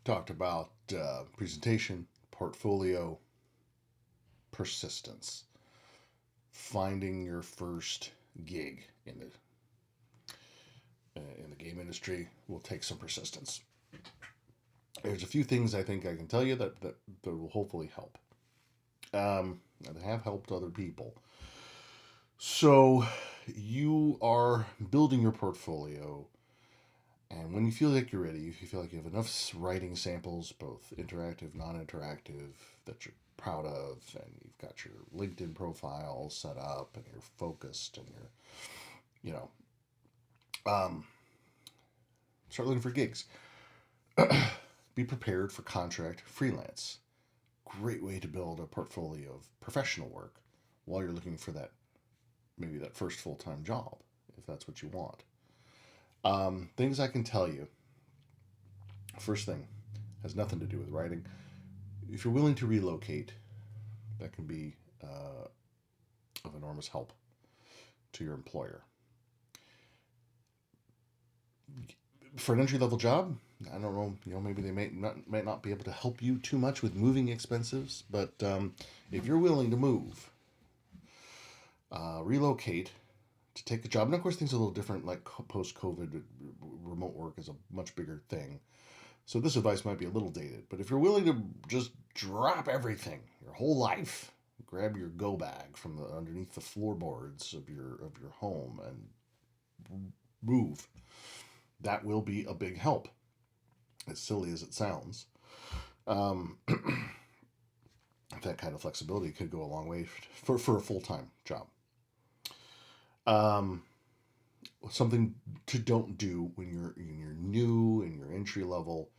Talked about presentation, portfolio, persistence, finding your first gig in the game industry will take some persistence. There's a few things I think I can tell you that will hopefully help. And have helped other people. So you are building your portfolio, and when you feel like you're ready, if you feel like you have enough writing samples, both interactive, non-interactive, that you're proud of, and you've got your LinkedIn profile set up, and you're focused, and you know, um, start looking for gigs. Be prepared for contract freelance. Great way to build a portfolio of professional work while you're looking for that maybe that first full time job if that's what you want. Things I can tell you. First thing has nothing to do with writing. If you're willing to relocate, that can be of enormous help to your employer. For an entry level job, I don't know. Maybe they might not be able to help you too much with moving expenses. But if you're willing to move, relocate to take a job, and of course things are a little different. Like post COVID, remote work is a much bigger thing. So this advice might be a little dated, but if you're willing to just drop everything, your whole life, grab your go bag from underneath the floorboards of your home and move, that will be a big help. As silly as it sounds, um, that kind of flexibility could go a long way for a full time job. Um, Something to don't do when you're new and you're entry level.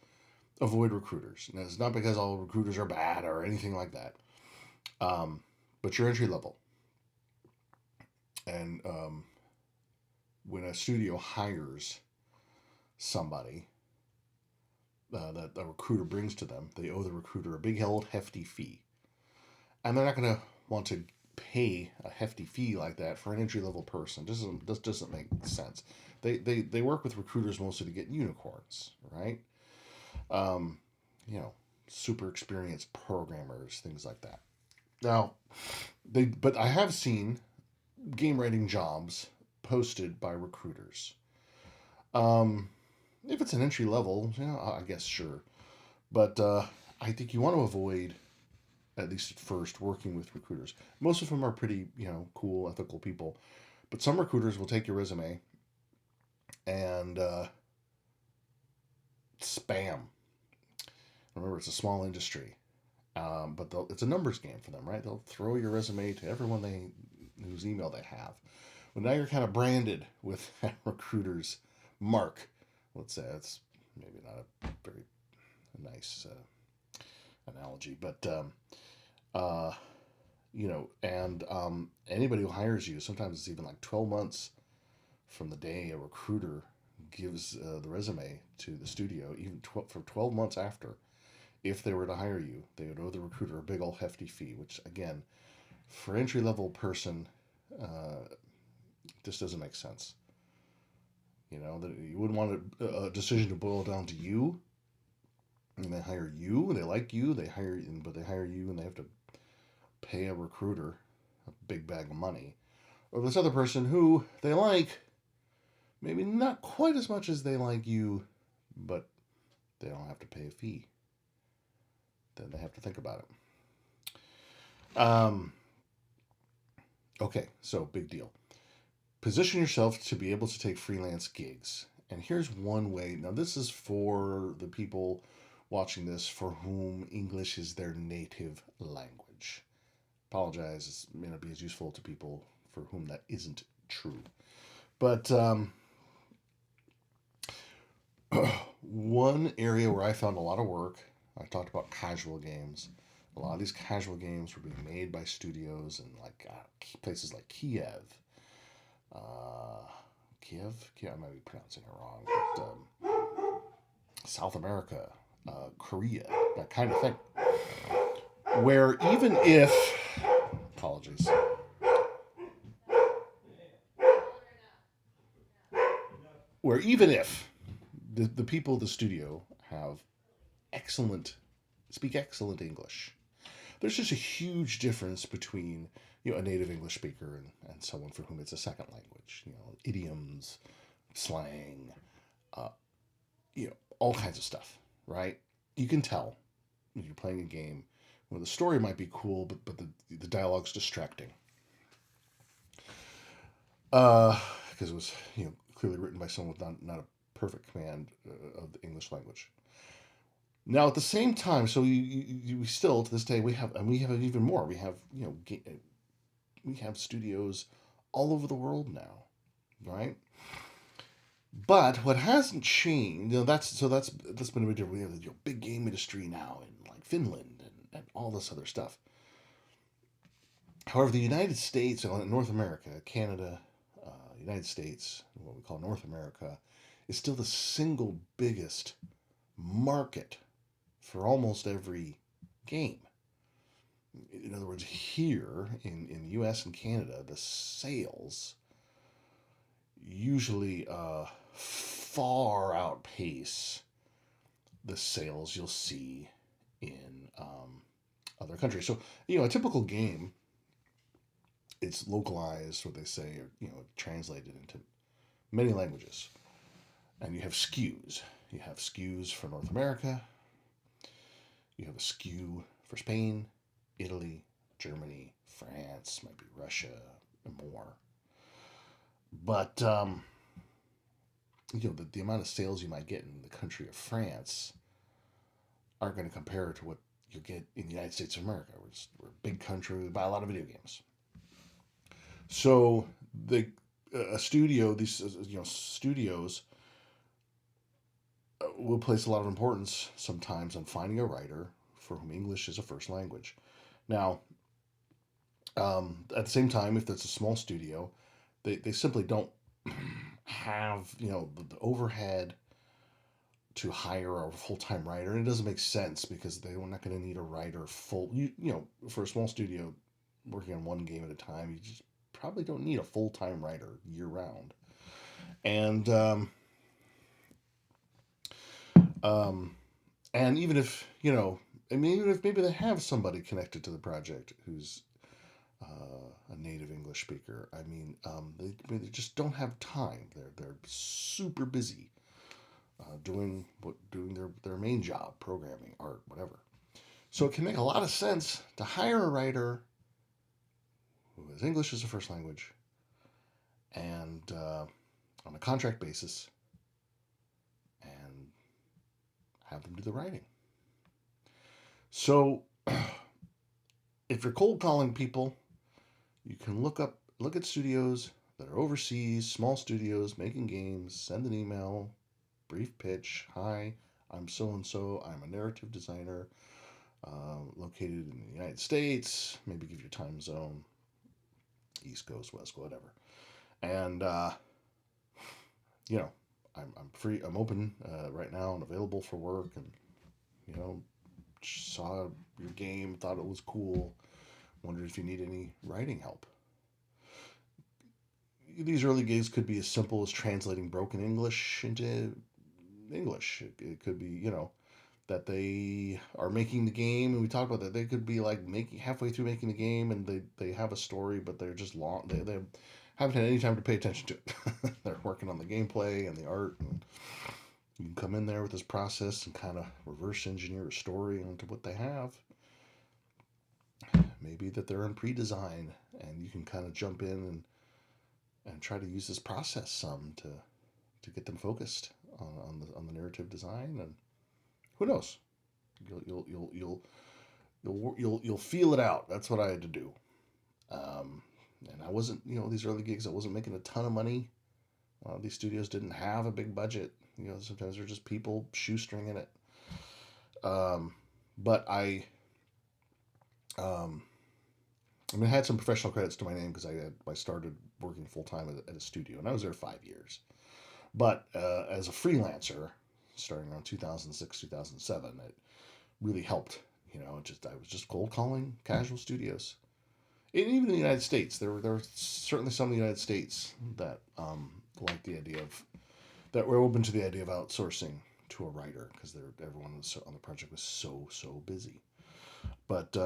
Avoid recruiters. And it's not because all recruiters are bad or anything like that. But you're entry level, and when a studio hires somebody that a recruiter brings to them, they owe the recruiter a big old hefty fee, and they're not going to want to pay a hefty fee like that for an entry level person. This doesn't make sense. They work with recruiters mostly to get unicorns, right? Um, you know, super experienced programmers, things like that. Now, but I have seen game writing jobs posted by recruiters. Um, if it's an entry level, I guess sure, but I think you want to avoid, at least at first, working with recruiters. Most of them are pretty, cool, ethical people, but some recruiters will take your resume and spam. Remember, it's a small industry, but it's a numbers game for them, right? They'll throw your resume to everyone whose email they have. Well, now you're kind of branded with that recruiter's mark. Let's say it's maybe not a very nice analogy, but uh, and anybody who hires you, sometimes it's even like 12 months from the day a recruiter gives the resume to the studio, even for 12 months after. If they were to hire you, they would owe the recruiter a big old hefty fee, which again, for entry level person, uh, this doesn't make sense. That you wouldn't want a decision to boil down to you, and they hire you, they like you, but they hire you, and they have to pay a recruiter a big bag of money. Or this other person who they like, maybe not quite as much as they like you, but they don't have to pay a fee. Then they have to think about it. Okay, so big deal. Position yourself to be able to take freelance gigs. And here's one way. Now, this is for the people watching this for whom English is their native language. Apologize, it may not be as useful to people for whom that isn't true. But one area where I found a lot of work, I talked about casual games. A lot of these casual games were being made by studios in places like Kiev, uh, Kiev, I might be pronouncing it wrong, but South America, Korea, that kind of thing. Where even if, apologies, where even if the people of the studio have speak excellent English. There's just a huge difference between a native English speaker and someone for whom it's a second language. Idioms, slang, uh, all kinds of stuff, right? You can tell when you're playing a game where the story might be cool, but the dialogue's distracting. Because it was clearly written by someone with not a perfect command of the English language. Now, at the same time, so we still to this day we have even more. We have we have studios all over the world now, right? But what hasn't changed, that's been a big difference. We have the big game industry now in like Finland and all this other stuff. However, the United States, North America, Canada, United States, what we call North America, is still the single biggest market for almost every game. In other words, here in the US and Canada, the sales usually far outpace the sales you'll see in other countries. So, a typical game, it's localized, what they say, or translated into many languages. And you have SKUs. You have SKUs for North America. You have a SKU for Spain, Italy, Germany, France, maybe Russia, and more. But the amount of sales you might get in the country of France aren't going to compare to what you get in the United States of America. We're a big country. We buy a lot of video games. So these studios will place a lot of importance sometimes on finding a writer for whom English is a first language. Now, at the same time, if it's a small studio, they simply don't have the overhead to hire a full-time writer, and it doesn't make sense because they're not going to need a writer for a small studio working on one game at a time. You just probably don't need a full-time writer year-round. And and even if even if maybe they have somebody connected to the project who's a native English speaker, they just don't have time. They're super busy doing their main job, programming, art, whatever. So it can make a lot of sense to hire a writer who has English as a first language and on a contract basis and have them do the writing. So if you're cold calling people, you can look at studios that are overseas, small studios making games, send an email, brief pitch. Hi, I'm so and so. I'm a narrative designer located in the United States. Maybe give your time zone, East Coast, West Coast, whatever. And I'm free. I'm open right now and available for work. And saw your game, thought it was cool. Wondered if you need any writing help. These early gigs could be as simple as translating broken English into English. It could be, that they are making the game, and we talked about that. They could be like halfway through making the game, and they have a story, but they're just long. They haven't had any time to pay attention to it. They're working on the gameplay and the art, and you can come in there with this process and kind of reverse engineer a story onto what they have. Maybe that they're in pre-design, and you can kind of jump in and try to use this process some to get them focused on the narrative design. And who knows, you'll feel it out. That's what I had to do. And I wasn't, these early gigs, I wasn't making a ton of money. These studios didn't have a big budget. Sometimes they're just people shoestringing it. But I had some professional credits to my name because I started working full time at a studio, and I was there 5 years. But as a freelancer, starting around 2006, 2007, it really helped. I was just cold calling casual studios. And even in the United States, there were certainly some in the United States that liked the idea of, that were open to the idea of outsourcing to a writer because everyone was on the project was so busy. But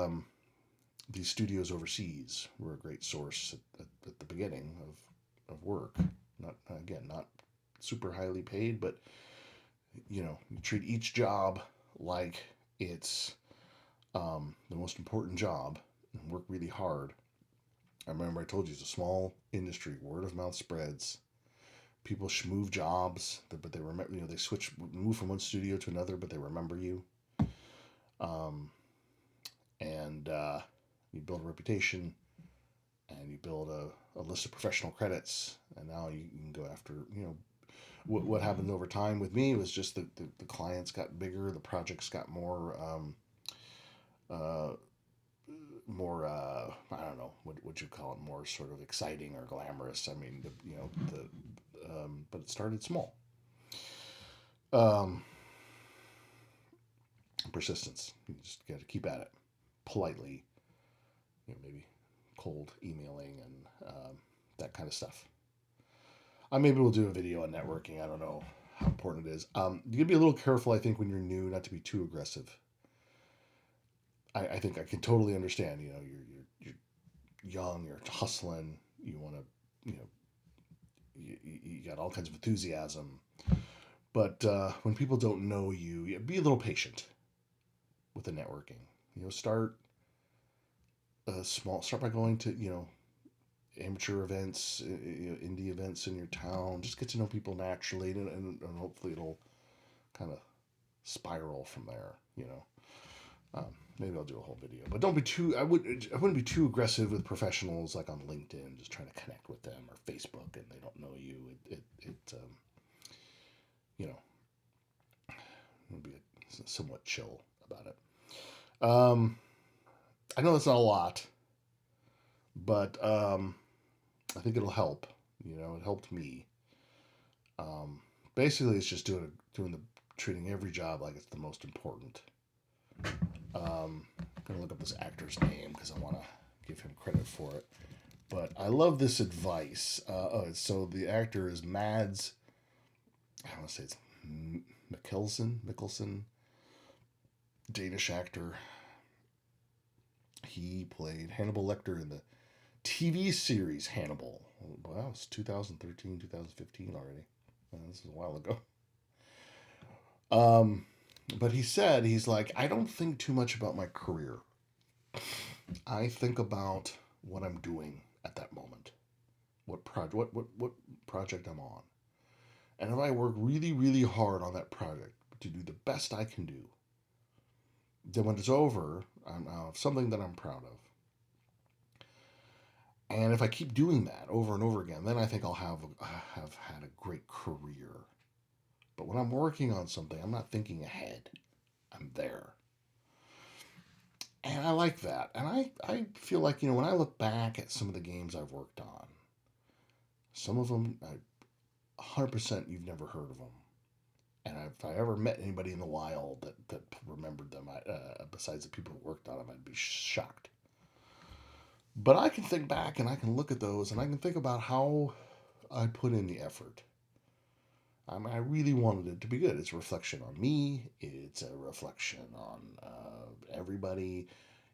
these studios overseas were a great source at the beginning of work. Not super highly paid, but you treat each job like it's the most important job and work really hard. I remember I told you it's a small industry. Word of mouth spreads. People move jobs, but they remember. They move from one studio to another, but they remember you. Um, and you build a reputation, and you build a list of professional credits, and now you can go after. What happened over time with me was just the clients got bigger, the projects got more. More I don't know what you call it, more sort of exciting or glamorous. I mean, but it started small. Um, Persistence. You just got to keep at it politely. Maybe cold emailing and that kind of stuff. Maybe we'll do a video on networking. I don't know how important it is. You gotta be a little careful, I think, when you're new, not to be too aggressive. I think I can totally understand. You're young, you're hustling, you want to, you got all kinds of enthusiasm. But when people don't know you, be a little patient with the networking. Start small. Start by going to amateur events, indie events in your town. Just get to know people naturally, and hopefully it'll kind of spiral from there. Maybe I'll do a whole video, but don't be too. I wouldn't be too aggressive with professionals like on LinkedIn, just trying to connect with them, or Facebook, and they don't know you. Would be somewhat chill about it. I know that's not a lot, but I think it'll help. It helped me. Basically, it's just treating every job like it's the most important. I'm gonna look up this actor's name because I want to give him credit for it. But I love this advice. So the actor is Mads. I want to say it's Mikkelsen, Danish actor. He played Hannibal Lecter in the TV series Hannibal. Wow, it's 2013, 2015 already. This is a while ago. But he's like, I don't think too much about my career. I think about what I'm doing at that moment, what project I'm on, and if I work really, really hard on that project to do the best I can do, then when it's over, I'm something that I'm proud of. And if I keep doing that over and over again, then I think I'll have had a great career. But when I'm working on something, I'm not thinking ahead. I'm there. And I like that. And I feel like, when I look back at some of the games I've worked on, some of them, 100% you've never heard of them. And if I ever met anybody in the wild that remembered them, besides the people who worked on them, I'd be shocked. But I can think back and I can look at those and I can think about how I put in the effort. I really wanted it to be good. It's a reflection on me. It's a reflection on everybody.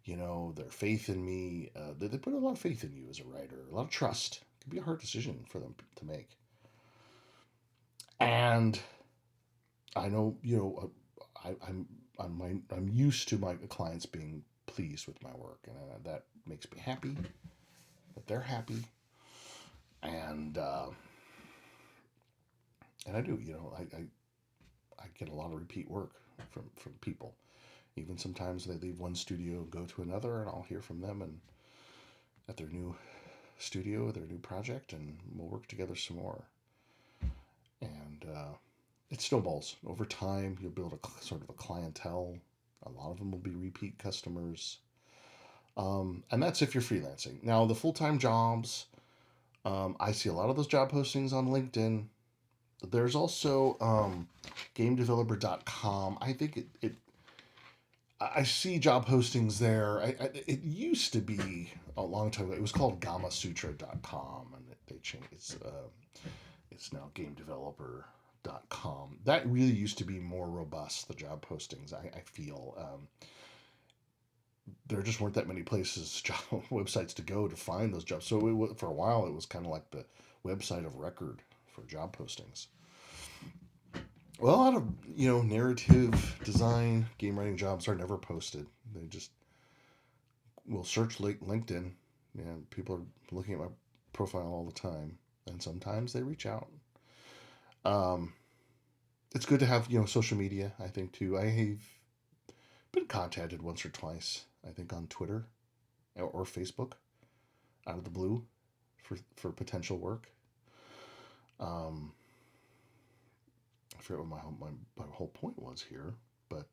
Their faith in me. They put a lot of faith in you as a writer. A lot of trust. It can be a hard decision for them to make. And I know, I'm used to my clients being pleased with my work, and that makes me happy that they're happy. And I do, I get a lot of repeat work from people. Even sometimes they leave one studio and go to another, and I'll hear from them and at their new studio, their new project, and we'll work together some more. And it snowballs over time. You'll build a sort of a clientele. A lot of them will be repeat customers. And that's if you're freelancing. Now, the full-time jobs, I see a lot of those job postings on LinkedIn. There's also gamedeveloper.com. I think I see job postings there. It used to be a long time ago. It was called gamasutra.com, and they changed. It's now gamedeveloper.com. That really used to be more robust, the job postings, I feel. There just weren't that many places, job websites to go to find those jobs. So for a while, it was kind of like the website of record for job postings. Well, a lot of narrative design, game writing jobs are never posted. They just will search LinkedIn. People are looking at my profile all the time, and sometimes they reach out. It's good to have social media. I think too. I have been contacted once or twice. I think on Twitter or Facebook, out of the blue, for potential work. I forget what my whole point was here, but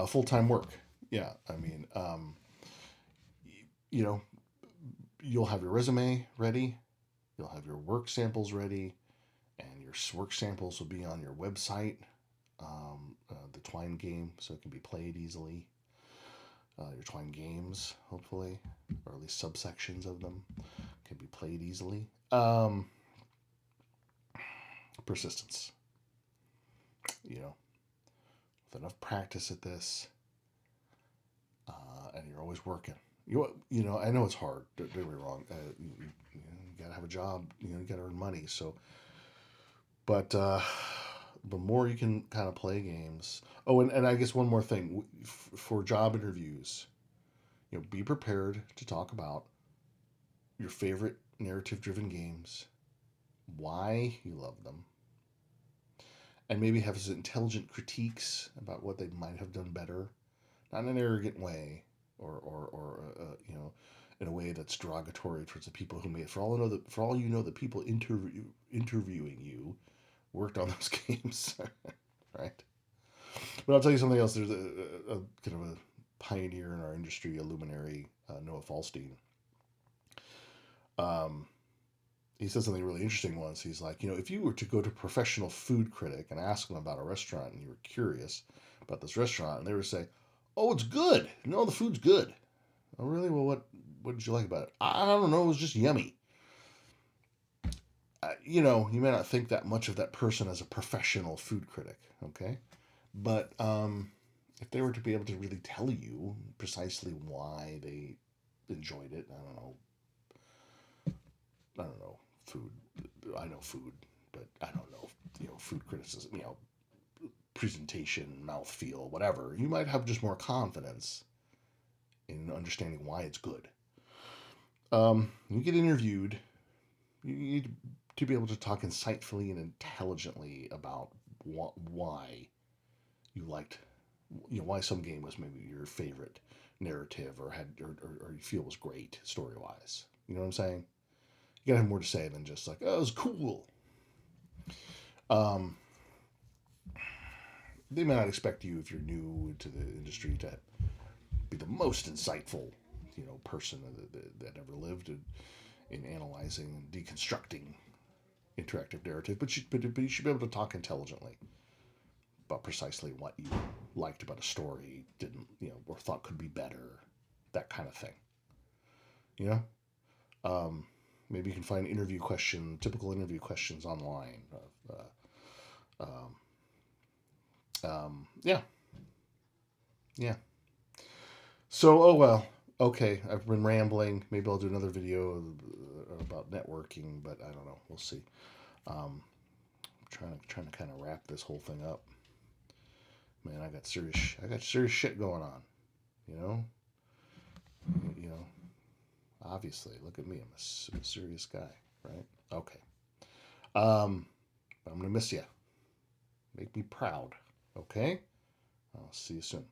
full time work. Yeah, I mean, you know, you'll have your resume ready, you'll have your work samples ready, and your work samples will be on your website, the Twine game, so it can be played easily. Your Twine games, hopefully, or at least subsections of them, can be played easily. Persistence. With enough practice at this, and you're always working. I know it's hard. Don't get me wrong. You gotta have a job. You gotta earn money. So, but the more you can kind of play games. Oh, and I guess one more thing for job interviews. Be prepared to talk about your favorite narrative-driven games, why you love them, and maybe have some intelligent critiques about what they might have done better, not in an arrogant way, or in a way that's derogatory towards the people who made it. For all you know, the people interviewing you worked on those games, right? But I'll tell you something else. There's a kind of a pioneer in our industry, a luminary, Noah Falstein. He said something really interesting once. He's like, if you were to go to a professional food critic and ask them about a restaurant, and you were curious about this restaurant, and they would say, "Oh, it's good. No, the food's good." "Oh, really? Well, what did you like about it?" "I don't know. It was just yummy." You may not think that much of that person as a professional food critic, okay? But if they were to be able to really tell you precisely why they enjoyed it, I don't know, food. I know food, but I don't know, food criticism, presentation, mouthfeel, whatever. You might have just more confidence in understanding why it's good. You get interviewed, you need to be able to talk insightfully and intelligently about why you liked, why some game was maybe your favorite narrative, or you feel was great story wise. You know what I'm saying? You gotta have more to say than just like, "Oh, it was cool." Um, they may not expect you, if you're new to the industry, to be the most insightful, person that ever lived in analyzing and deconstructing interactive narrative, but you should be able to talk intelligently about precisely what you liked about a story, didn't, or thought could be better, that kind of thing. You know, maybe you can find typical interview questions online. Yeah, yeah. So, oh well. Okay, I've been rambling. Maybe I'll do another video about networking, but I don't know. We'll see. I'm trying to kind of wrap this whole thing up. Man, I got serious shit going on. You know, you know. Obviously, look at me. I'm a serious guy, right? Okay. I'm gonna miss you. Make me proud. Okay. I'll see you soon.